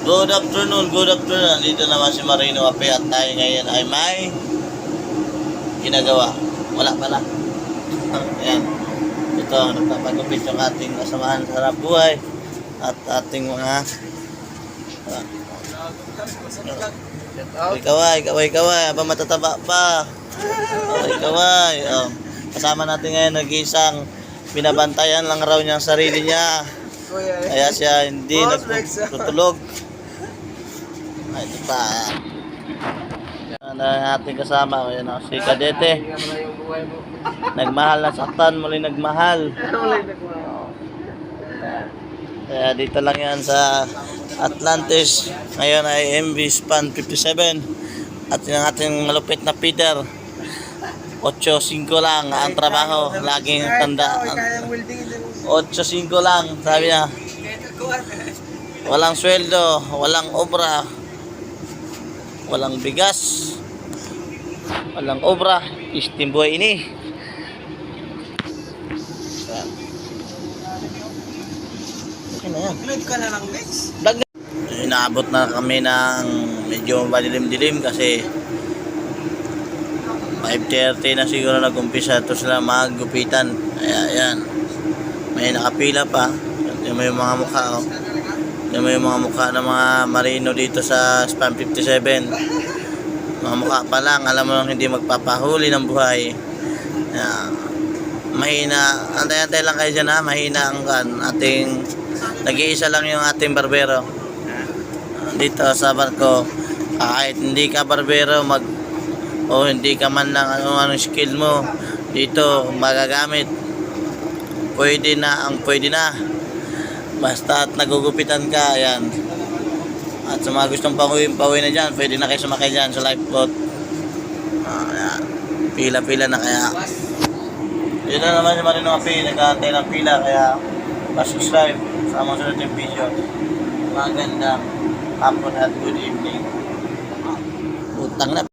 Good afternoon, good afternoon. Dito naman si Marino Ape at tayo ngayon ay may ginagawa. Wala pala. Ayan. Ito, nagpapagupit yung ating kasamahan sa harap buhay at ating mga kaway, aba matataba pa. Kaway. Oh. Kasama natin ngayon nag-iisang binabantayan lang raw niya ang sarili niya. Kaya siya hindi nagtutulog. Ay, ito pa. Yan ang ating kasama. Ayan o, si Kadete. Nagmahal na saktan, muli nagmahal. Kaya dito lang yan sa Atlantis. Ngayon ay MV Span 57. At yung ating malupit na Peter. 8-5 lang ang trabaho. Laging tanda. 8-5 lang, sabi niya. Walang sweldo, walang obra, walang bigas, walang obra, istimbuhay ini. Okay na yan. Vlog ka na lang next. Inaabot na kami ng medyo madilim-dilim kasi 5:30 na siguro nag-umpisa ito sila maggupitan. Ayan. May nakapila pa. Yung may mga mukha, oh. Yung may mga mukha ng mga marino dito sa Span 57. Mga mukha pa lang, alam mo lang hindi magpapahuli ng buhay. Mahina, antay-antay lang kayo dyan ha, mahina ang ating, nag-iisa lang yung ating barbero. Dito sa barko, kahit hindi ka barbero, o hindi ka man lang anong skill mo, dito magagamit. Pwede na ang pwede na. Basta at nagugupitan ka, ayan. At sa mga gustong pauwi na dyan, pwede na kayo sumakay dyan sa lifeboat. Ayan. Pila-pila na kaya. Yun na naman yung Marino Ape, nag-aantay ng pila, kaya pa-subscribe sa mga sunod yung video. Magandang hapon at good evening. Utang na.